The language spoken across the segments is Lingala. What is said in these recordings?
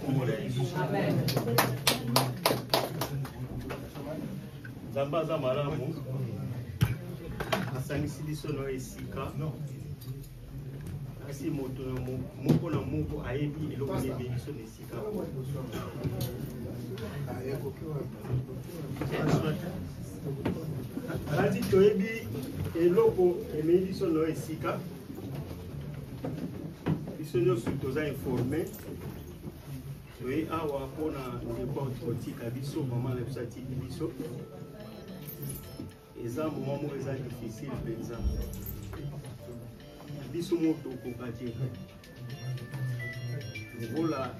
kombo la Yesu. Nzambe aza malamu asangisi biso na esika asi moto moko na moko ayebi eloko yebi biso na esika alati toyebi eloko emeyi biso na esika biso nyonso toza informe toye awa mpona ndeko kotika biso mama na biso atiki biso eza moment moko eza difficile mpenza biso moto okoka te lokola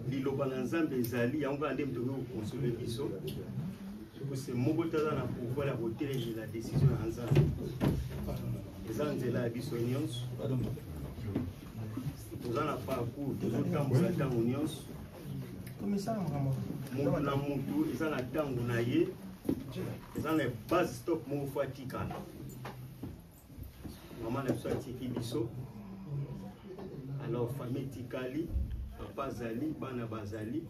liloba na nzambe ezali yango ande moto okoki kokonsole biso kose moko taza na pouvoir ya kotelemela décision ya nzambe eza nzela ya biso nyonso toza na parcours tozotambola ntango nyonso moto na motu eza na ntango na ye eza na base stop moko fo atikala mama na biso atiki biso alors famille tikali papa azali bana bazali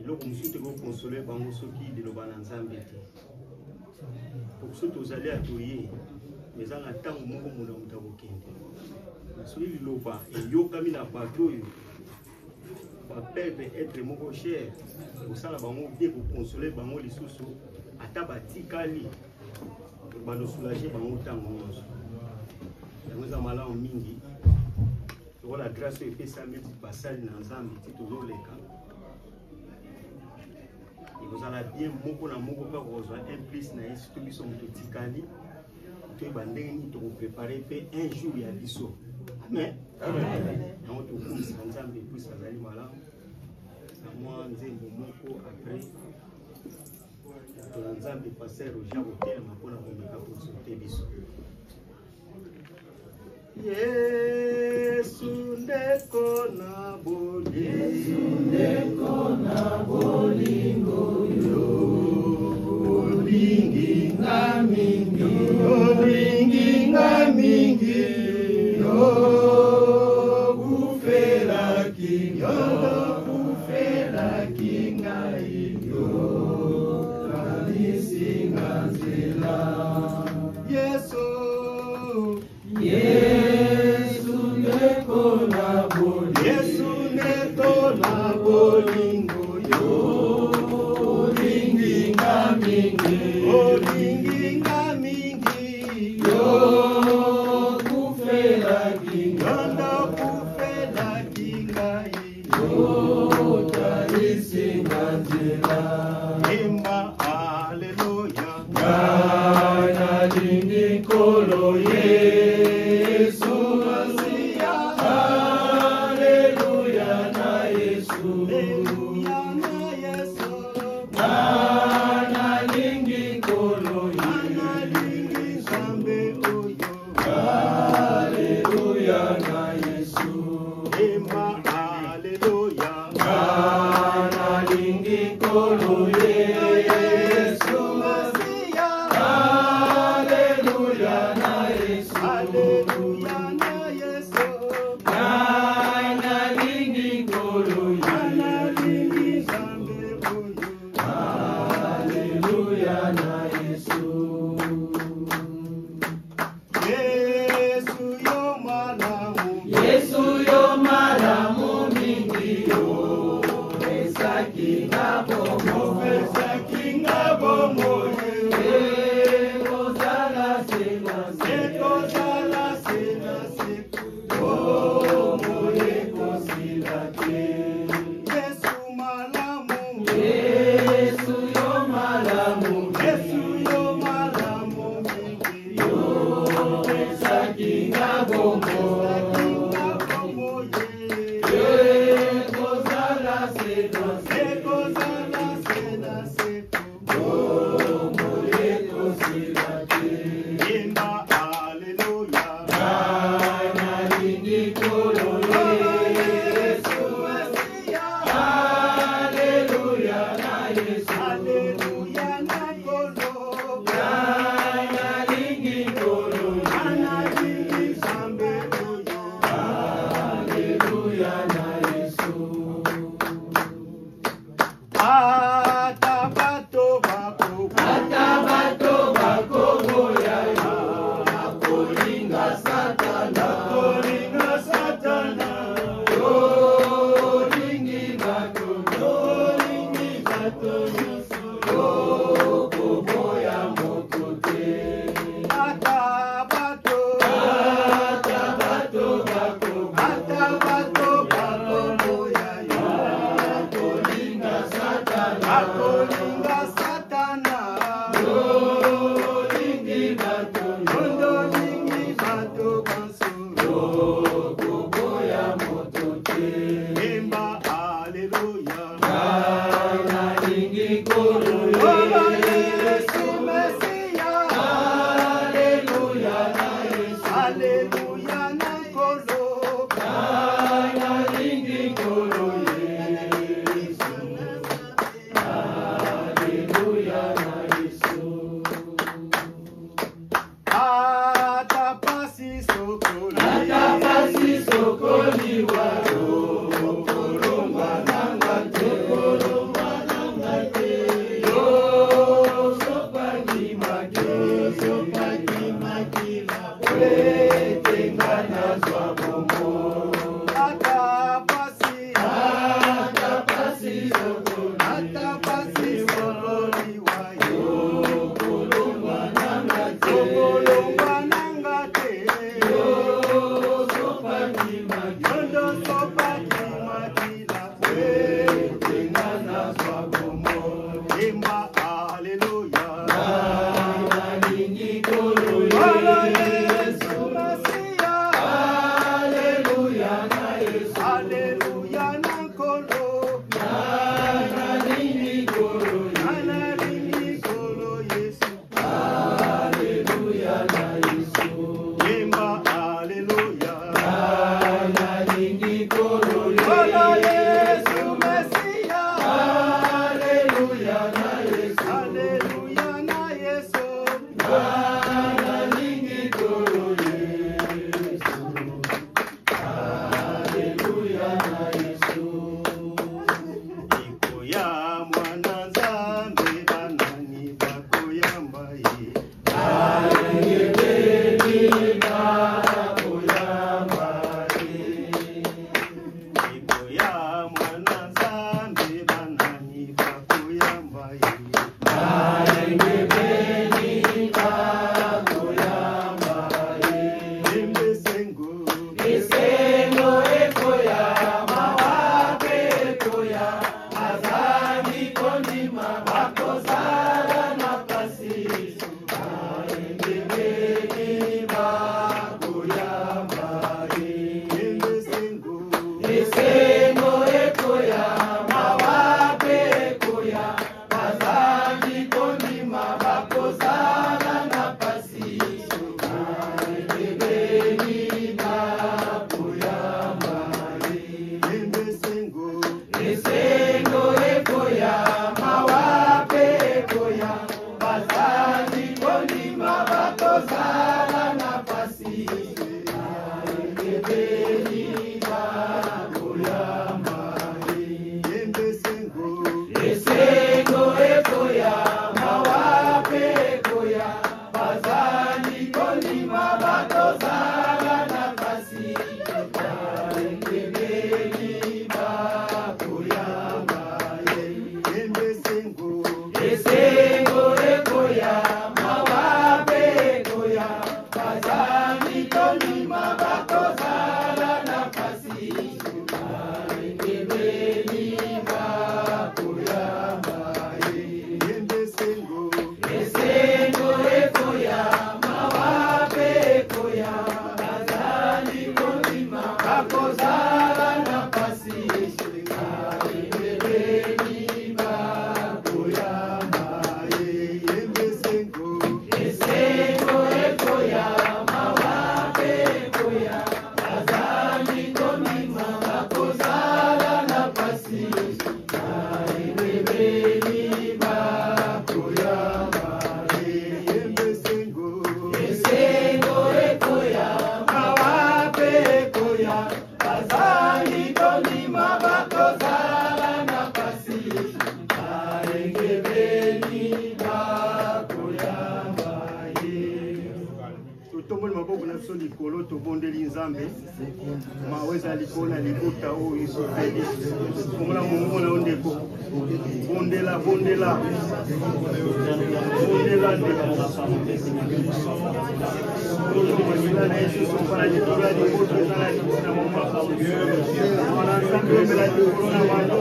eloko mosusu tekokonsole bango soki liloba na nzambe te po biso tozali atoye eza na ntango moko mona moto akokende soki liloba eyokami na bato oyo baperdre être moko cher kosala bango bien kokonsole bango lisusu ata batikali banosoulage bango ntango nyonso yango eza malamu mingi lokola grâce oyo epesami basali na nzambe ti tozoleka ekozala bien moko na moko mpe kozwa un plus na ye surtout biso moto tikali toyeba ndenge nini tokoprépare mpe un jour ya biso amen yango tokumisa nzambe epwisi azali malamu na mwa nzembo moko apres tona nzambe paster roger kotelema mpona komeka konsulte biso Yesu ndeko na bolingo yo olinginga mingi yo kufela kinga yo kalisinga nzela Yesu ndeko na bolingo yo olinginga mingi yo kufela kinga yo kalisinga nzela imba haleluya ngana lingi kolo Yesu Masia haleluya na Yesu ngana lingi kolo Yesu zambe oyo haleluya na Yesu imba haleluya ngana lingi kolo Yesu Masia haleluya na Yesu haleluya na Yesu ngana lingi kolo Yesu zambe oyo haleluya na Yesu Yesu yo malamu mingi yo esakinga bomo ekozala sena bomo ekosila te Yesu yo malamu biso likolo tobondeli nzambe maweza likolo na libota oyo esopeli komona mongo na yo ndeko bondela bondela bondela ndeko makila na yesu esopala likolo ya liboto eza na likolo na momaka wana nzambe omela likolo na bando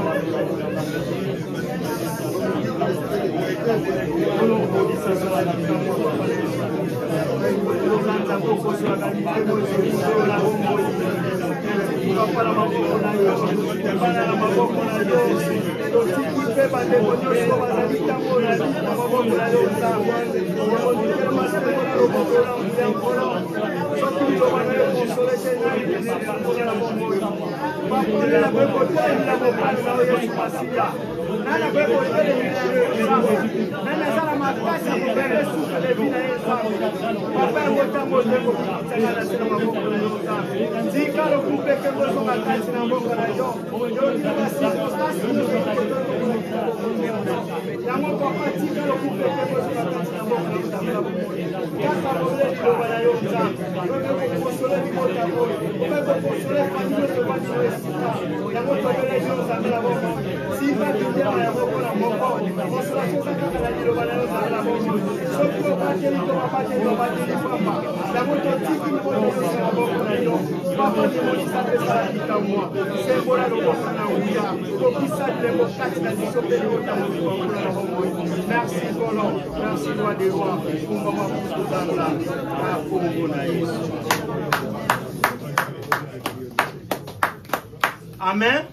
Amen.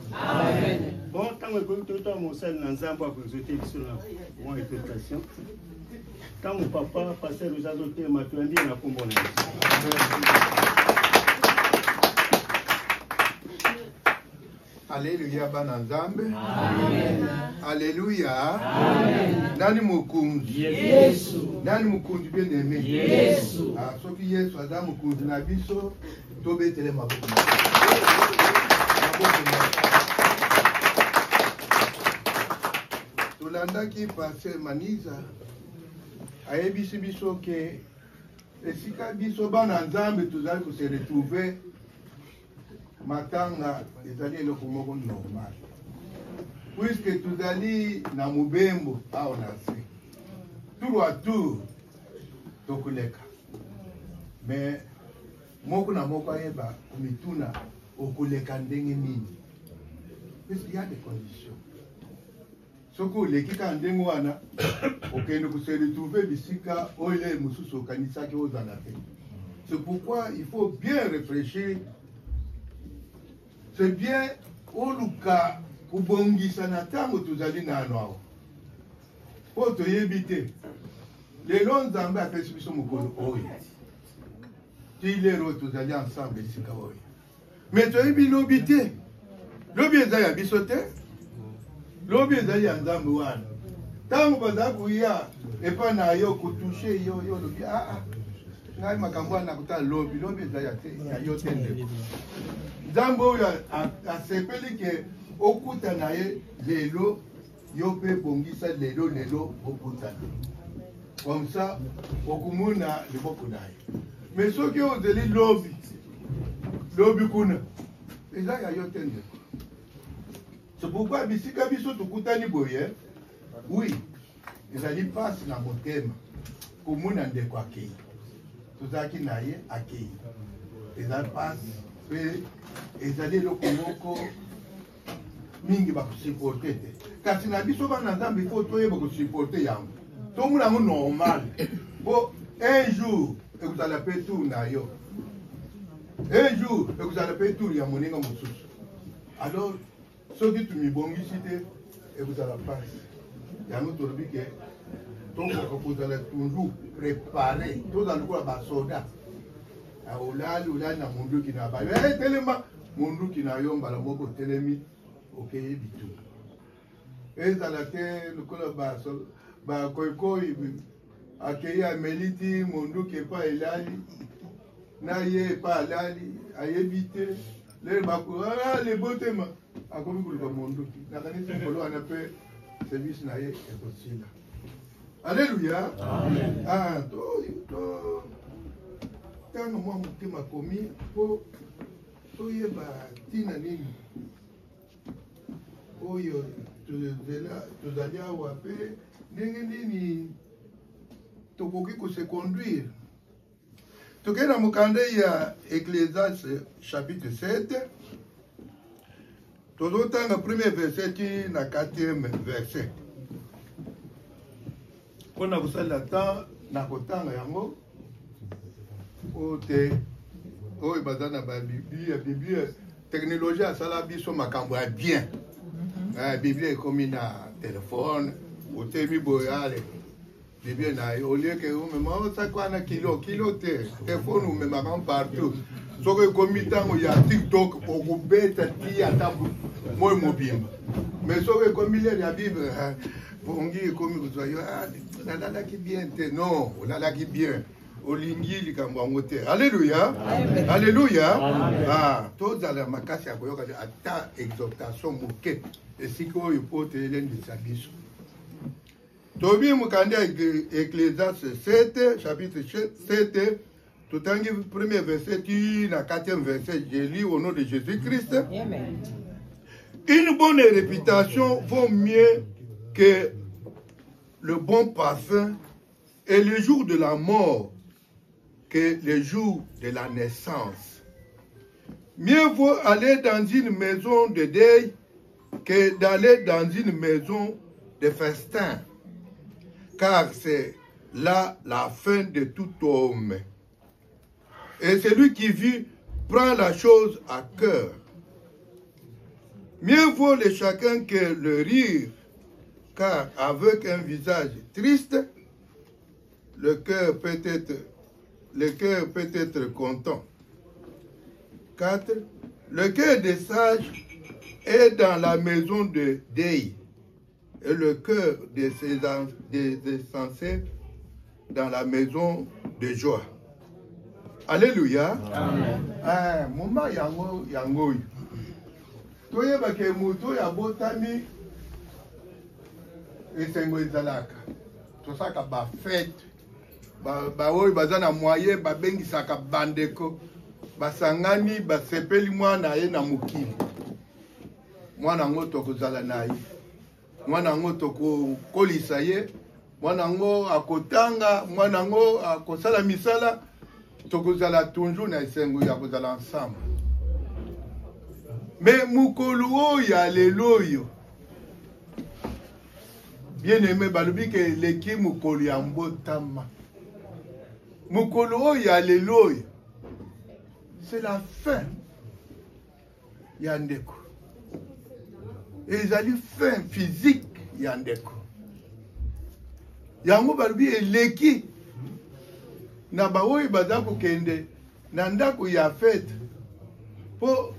Bon, tant que tout le monde s'est dans un bois pour jeter sur la interprétation. Quand mon papa passait le jasoté, m'a tout dit na kombo na. Alléluia bananzambe. Amen. Alléluia. Amen. Nani mukunzi? Yesu. Nani mukunzi bien-aimé? Yesu. Ah, soki Yesu aza mukunzi na biso, tobetele maboko. Tolandaki passer Maniza ayebisi biso ke esika biso bana nzambe tozali ko se retrouver matanga ezali eloko moko normal puisque tozali na mubembo awa na se tour à tour tokoleka mais moko na moko ayeba komituna okoleka ndenge nini puisque y a des conditions. Soko leki ka ndenge wana okende ko se retrouver bisika oile mususu okanisaki ozana te. C'est pourquoi il faut bien réfléchir. C'est bien oluka kubongisa na tango tozali na anwa. Po toyebi te. Lelo nzambe apesi biso mokolo oyo. Ti lero tozali ensemble esika oyo. Mais toyebi lobi te. Lobi eza ya biso te. Lobi ezali ya nzambe wana. Tango baza kuya epa na yo kutushe yo lobi ngai makambo na kutala lobi ezali ya yo te ndeko. Nzambe oyo asepeli ke okuta na ye lelo yo pe bongisa lelo okutana. Comme ça okumuna liboko na ye. Mais soki ozeli lobi kuna ezali ya yo te ndeko. C'est pourquoi bisika biso tukutani boye. Oui, ezali pasi na motema. Komuna ndeko akei. Tozaki na ye akei. Ezali pasi pe ezali eloko moko mingi bakusupporte te. Kasi na biso bana nzambe faut toyeba kusupporte yango. Tomuna ngo normal. Bo un jour ekozala pe tour na yo. Un jour ekozala pe tour ya moninga mosusu. Alors soki tumibongisi te ekozala pasi yango tolobi ke tokoka kozala tundu préparé tozala lokola basoda olali na munduki na bayo telema munduki na yo mbala moko telemi okeyebi tu ezala te lokola bakoikoi akei ameliti munduki epa elali na ye epa alali ayebi te lelo lebotema akomi kuluka monduki nakanisi mokolo wana mpe service na ye ekosila. Alléluia. Amen. ntango mwa motema komi mpo toyeba ntina nini oyo tozali awa mpe ndenge nini tokoki kose conduire. Tokei na mokanda ya Ecclésiaste chapitre 7 tozotanga premier verset ti na 4e verset. Mpona kosalela temps na kotanga yango oyo te oyo baza na babiblia technologie asala biso makambo ya bien. Biblia ekomi na telefone otemi boye ale Biblia na yo, au lieu que vous me ça quoi na kilo te téléphone ou même partout. So que comme temps il y a TikTok pour kubeta ti atabu moi mobile. Mais so que comme il y a Bible bongi comme vous voyez la qui bien te non, la qui bien. Olingi likambo ngote. Alléluia. Alléluia. Ah, tous à la makasi ya koyoka ata exhortation moke. Et siko yopote elendi sabiso. Tobi mukande Ecclésiaste 7, chapitre 7, tout en premier verset, na 4e verset, je lis au nom de Jésus-Christ. Amen. Une bonne réputation vaut mieux que le bon parfum, et le jour de la mort que le jour de la naissance. Mieux vaut aller dans une maison de deuil que d'aller dans une maison de festin, car c'est là la fin de tout homme. Et celui qui vit prend la chose à cœur. Mieux vaut le chacun que le rire, car avec un visage triste, le cœur peut être content. 4. Le cœur des sages est dans la maison de deuil, et le cœur des insensés dans la maison de joie. Alléluia. Amen. Moma yango. Toyeba ke muto ya botami esengo ezalaka. Tosaka ba fête. Ba oyo bazana moyen babengisaka bandeko. Basangani basepeli mwana ye na mukili. Mwana ngo tokozala na ye. Mwana ngo tokolisa ye. Mwana ngo akotanga, mwana ngo akosala misala. Tokozala toujours na esengo ya kozala ensemble. Mais mukolo oyo aleluya. Bien aimé balobi ke leki mukolo ya mbotama. Mukolo oyo aleluya. C'est la fin. Yandeko. Et ils allaient fin physique yandeko. Yango balobi eleki. Na baoyi bazako kende na ndako ya fête. Po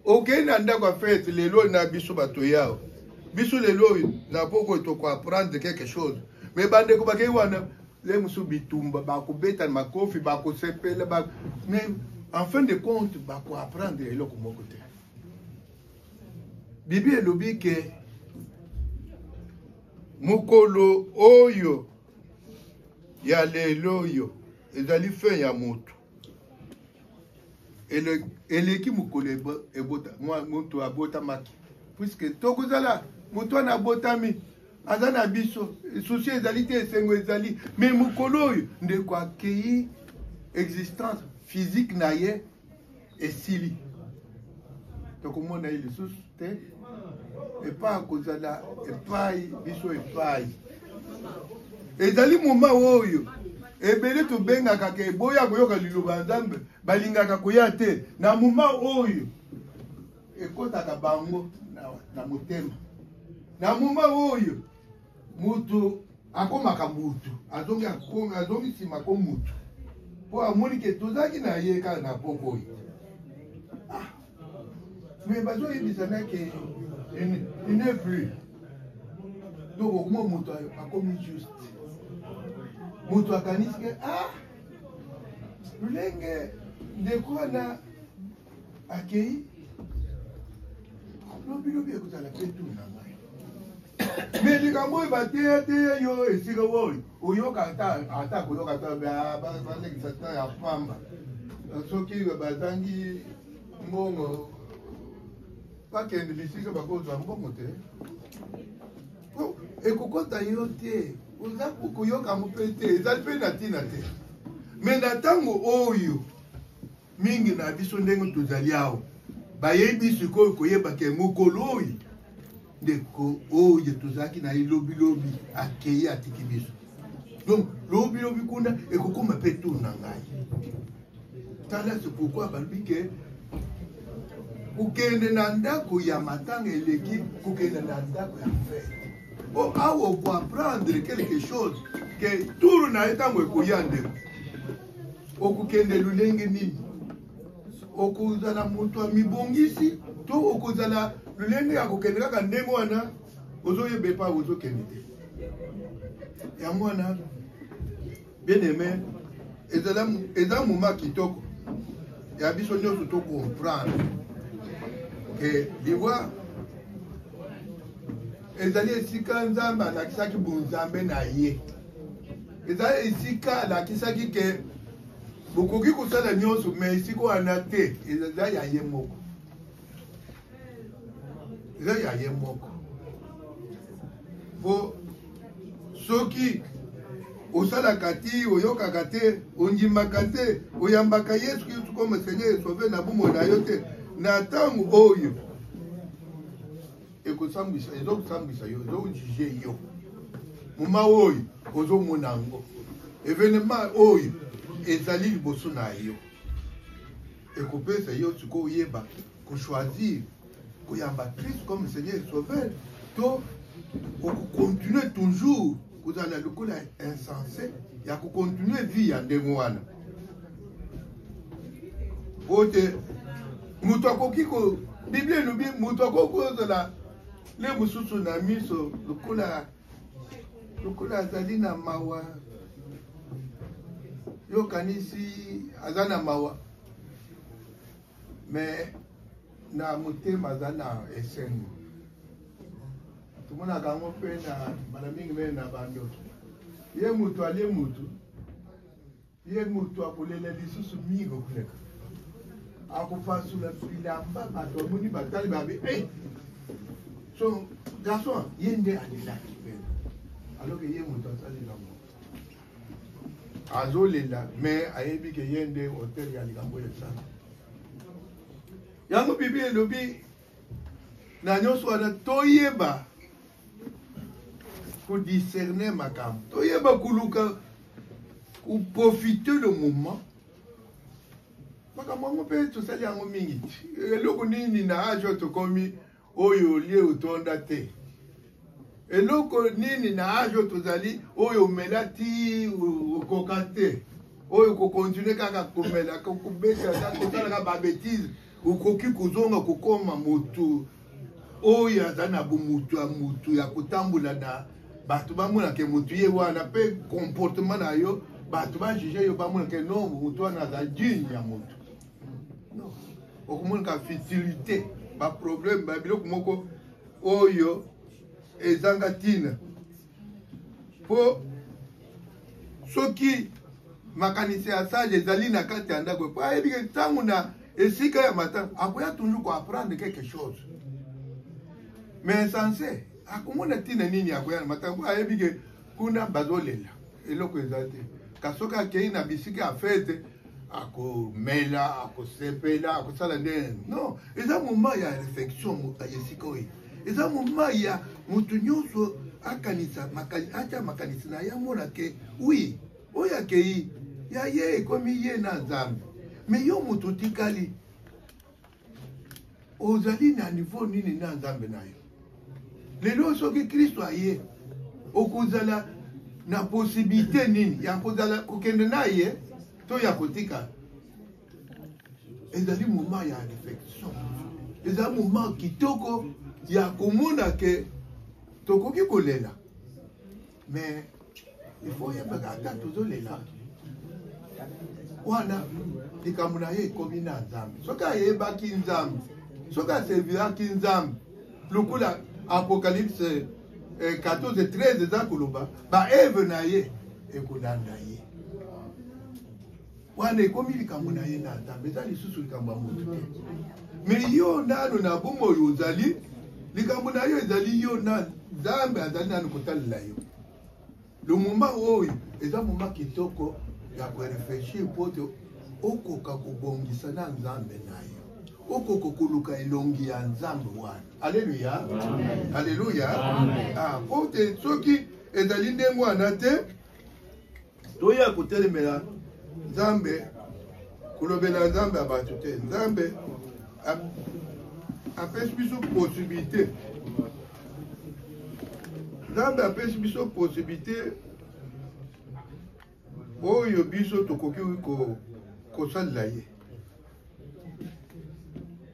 okay na ndako ya fête lelo na biso bato yao. Biso lelo na poko to ko apprendre quelque chose. Mais bandeko bakei wana le musu bitumba bako beta makofi bako sepela ba mais en fin de compte bako apprendre eloko moko te. Bibi elobi ke mukolo oyo ya leloyo ezali fin ya moto. Eleki mukolo ebota moto abota maki. Puisque tokozala moto na botami azana biso souci ezali te esengo ezali mais mukolo oyo ndeko akei existence physique na ye esili. Tokomona ile susu te epa kozala epai biso epai. Ezali moment oyo ebele to bengaka ke boya koyoka liloba nzambe balingaka koya te na moment oyo ekotaka bango na motema. Na moment oyo mutu akomaka mutu azongi sima ko mutu po amoni ke tozaki na ye kaka na poko oyo. Mais bazoyebisana ke il n'est plus. Donc au moins mutu akomi juste. Mutu akanisi ke lulenge ndeko wana akei lobi ekozala pe tu na ngai. Mais les gamins, ils battent, yo, et si le wall, ou yo, attaque, ou yo, attaque, que ça t'a à femme. Ce qui va batangi, mon, pas qu'un de l'ici, que va cause un bon côté. Et pourquoi t'as yoté? Vous avez beaucoup yo, comme vous pété, ça le fait natina. Mais n'attends, oh, yo, mingi na biso ndengo tozali awo. Bayebi sikoyo koyeba ke mokolo oyo ndeko oyo tozalaki na lobi akei atiki biso. Donc lobi kuna ekokoma mpe tour na ngai. Tala c'est pourquoi balobi ke kokende na ndako ya matanga eleki kokende na ndako ya fete. Po awo ko apprendre quelque chose ke tour na etango ekoya ndeko. Okukende lulenge nini? Okuzala mutu amibongisi to okuzala lulenge ya kokende kaka ndenge wana ozoyebe pa ozokende te yango wana bien aimé eza moma kitoko ya biso nyonso to comprendre ke liwa ezali esika nzambe alakisaki bonzambe na ye ezali esika alakisaki ke bokoki kosala nyonso mais esika wana te eza ya ye moko eza ya ye moko po soki osalaka ti oyokaka te ondimaka te oyambaka yesu kristu comme seigneur esauve na bomoi na yo te na ntango oyo ezokosambwisa yo ezojuge yo moma oyo ozomona yango événement oyo ezali liboso na yo ekopesa yo sikoyo oyeba kochoisir koyamba Christ comme Seigneur Sauveur to okokontinue toujours kozala lokola insensé ya kokontinue vie ya ndenge wana ote moto akoki ko Bible elobi moto akoki kozala le mosusu na miso lokola azali na mawa yo kanisi azana mawa mais na motema azana esengo tumona kango pe na bana mingi me na bando ye mutu ale mutu ye mutu akolela lisusu mingi kuleka akofasula bilamba bato moni batali babe so garçon ye nde alelaki pe alors que ye mutu asali na mo azolela mais ayebi ke ye nde hotel ya likambo esala yango bibi elobi na nyonso wana toyeba kodiscerner makambo toyeba koluka koprofite le moment makambo yango mpe tosali yango mingi eloko nini na age oyo tokomi oyo olie otonda te eloko nini na age oyo tozali oyo omela ti okoka te oyo kokontinue kaka komela kobeta kosalaka babétise okoki kozonga kokoma motu oyo aza na bomutu ya kotambola na bato bamonake motu ye wana mpe comportement na yo bato bajuge yo bamonake non motu wana aza digne ya motu okomonaka futilité baproblème babiloko moko oyo ezanga ntina mpo soki makanisi ya sage ezali na kati ya ndako po ayebi ke ntango na esika ya matanga akoya toujours koapprendre quelque chose mais sensé akomona ntina nini akoya na matanga po ayebi ke kuna bazolela eloko eza te kasi soki akei na bisika ya fete akomela akosepela akosala ndenge non eza moma ya réflexion ya esika oyo eza moma ya motu nyonso akanisa atya makanisi na ye amona ke wi oyo akei ya ye ekomi ye na nzambe mais yo moto otikali ozali na niveau nini na nzambe na yo lelo soki kristo aye okozala na possibilité nini ya kozala kokende na ye to ya kotika ezali moment ya réflexion ezali moment kitoko ya komona ke tokoki kolela mais il faut yebaka ata tozolela wana likambo na ye ekomi na nzambe soki ayebaki nzambe soki aserviraki nzambe lokola apocalypse 14 13 eza koloba baeve na ye ekolanda ye wana ekomi likambo na ye na nzambe eza lisusu likambo ya motu te me yo nano na bomoi ozali likambo na yo ezali yo na nzambe azali nano kotalela yo le moment oyo eza moment kitoko ya koreflechir mpo te okoka kobongisa na nzambe na yo okoka koluka elongi ya nzambe wana alleluya alleluya mpo te soki ezali ndenge wana te toya kotelemela nzambe kolobela nzambe ya bato te nzambe apesi biso possibilité nzambe apesi biso possibilité oyo biso tokoki kosalela ye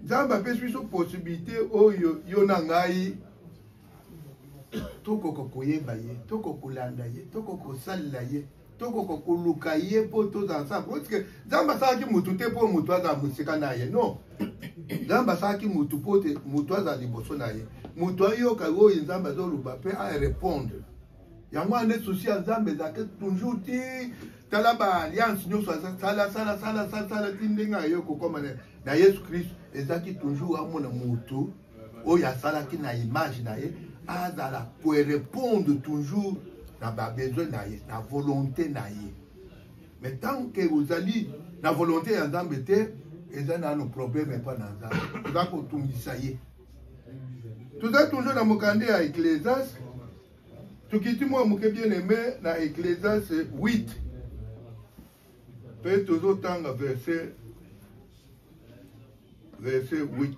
nzambe apesi biso possibilité oyo yo na ngai tokoka koyeba ye tokoka kolanda ye tokoka kosalela ye tokoka koluka ye mpo tozala ensemble parceke nzambe asalaki mutu te mpo mutu azala mosika na ye non nzambe asalaki mutu mpo te mutu azala liboso na ye mutu ayoka oyo nzambe azoloba mpe arépondre yango wana susi ya nzambe ezalaki toujours ti tala baalliance nyonso sala ti ndenge ayo kokoma na yesu kristo ezalaki toujours amona mutu oyo asalaki na image na ye azala korépondre toujours na babesoin na ye na volonté na ye mais tant que ozali na volonté ya nzambe te eza nano problème epa na nzambe oza kotungisa ye toza toujours na mokande ya ecclésiaste tokiti mwa moke bien aimé na ecclésiaste 8 mpe tozotanga verset 8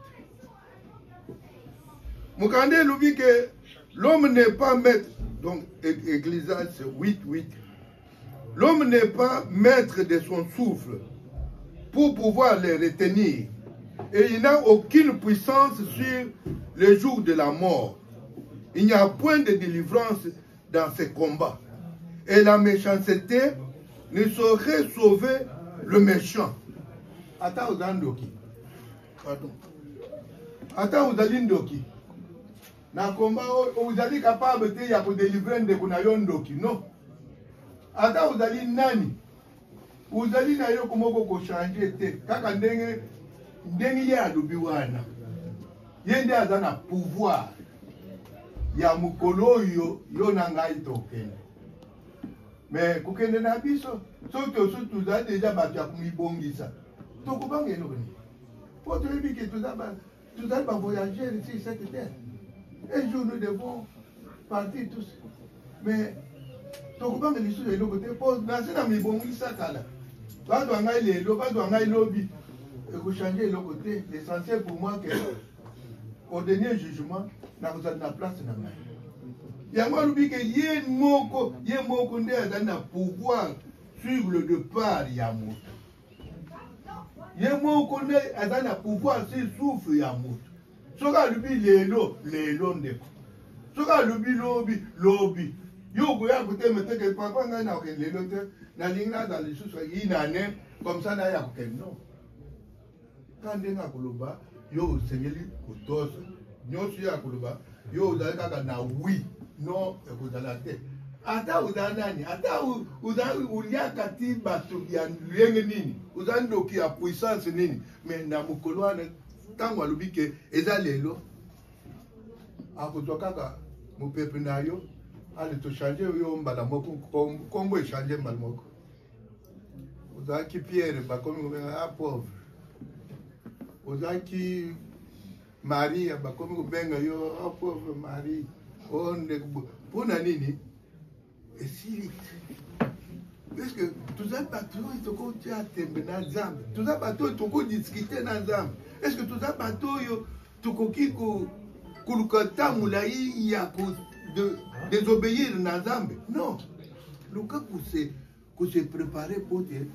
mokande elobi ke l'homme n'est pas maître. Donc, Ecclésiaste 8. L'homme n'est pas maître de son souffle pour pouvoir les retenir. Et il n'a aucune puissance sur le jour de la mort. Il n'y a point de délivrance dans ces combats. Et la méchanceté ne saurait sauver le méchant. Ata uzandoki. Pardon. Ata uzalindoki. Na komba uzali capable te ya kodélivrer ndeko na yo ndoki non ata uzali nani uzali na yo komoko kochange te kaka ndenge ye alobi wana ye nde aza na pouvoir ya mokolo oyo yo na ngai tokende mais kokende na biso soki tozali deja bato ya komibongisa tokobanga eloko nini po toyebi ke tozali bavoyageur ici cette terre. Un jour, nous devons partir tous. Mais, donc, on va me dire de l'autre côté, pour lancer dans mes bons sakala. Pas de l'angaï l'eau, pas de l'angaï lobby. Et vous changez de l'autre côté. L'essentiel pour moi, que au dernier jugement, nous avons la place dans la main. Il y a moi qui dit que y a moko dans pouvoir sur le départ, il y a mot. Il y a moko dans le pouvoir sur le souffle, il y a mot. Soka lubi lelo ndeko soka lubi lobi yo goya kote mete ke papa nga na ke lelo te na linga dans les sous inane comme ça na ya ko non quand nga koloba yo sengeli kotoso nyosu ya koloba yo uzali kaka na oui non ekozala te ata uzanani ata uzali uliaka ti bato ya lenge nini uzandoki ya puissance nini mais na mokolo tango alobi ke eza lelo akozwa kaka mopepe na yo ale tochange yo mbala moko kombo echange mbala moko ozalaki pierre bakomi kobenga pauvre ozalaki maria bakomi kobenga yo pauvre marie mpona nini esili parce que tozali bato oyo tokotia tembe na nzambe tozali bato oyo tokodiskute na nzambe est-ce que tozali bato oyo tokoki koluka ntango molai ya désobéir na nzambe non luka kose prépare mpo te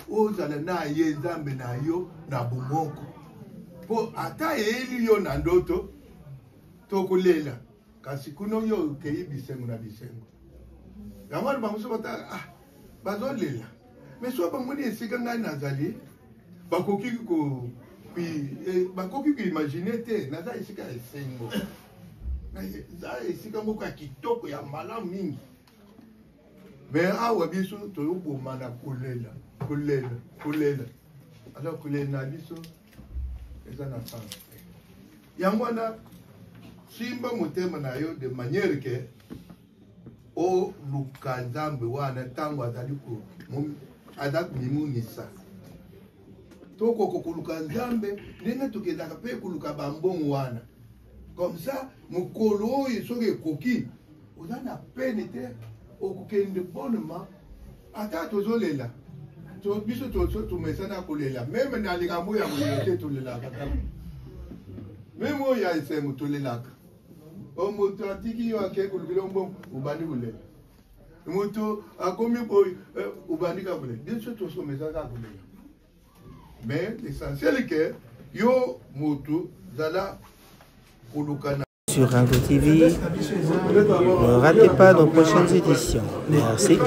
ozala na ye nzambe na yo na bomoko mpo ata eyeli yo na ndoto tokolela kasi kuno yo okei bisengo na bisengo yango wana bango so bata bazolela mais so bamoni esika ngai nazali bakoki koimagine te naza esika esengo za esika moko ya kitoko ya malamu mingi. Mais awa biso toyoboma na kolela alors kolela na biso eza na sens. Yango wana simba motema na yo de manière que o luka Nzambe wana ntango azali mimunisa tokoko koluka Nzambe ndenge tokezaka mpe koluka bambongo wana. Comme ça mokolo oyo soki ekoki oza na pene te okokende bonnement ata tozolela biso tomesana kolela meme na likambo ya moyo te tolelaka kaka meme oyo ya esengo tolelaka moto atiki yo ake kolukela mbongo ubandi kolela moto akomi boye ubandi ka kolela biso tosomesaka kolela. Mais l'essentiel est que yo moto zala kolukana. Sur Ringo TV, ne ratez pas nos prochaines éditions. Merci.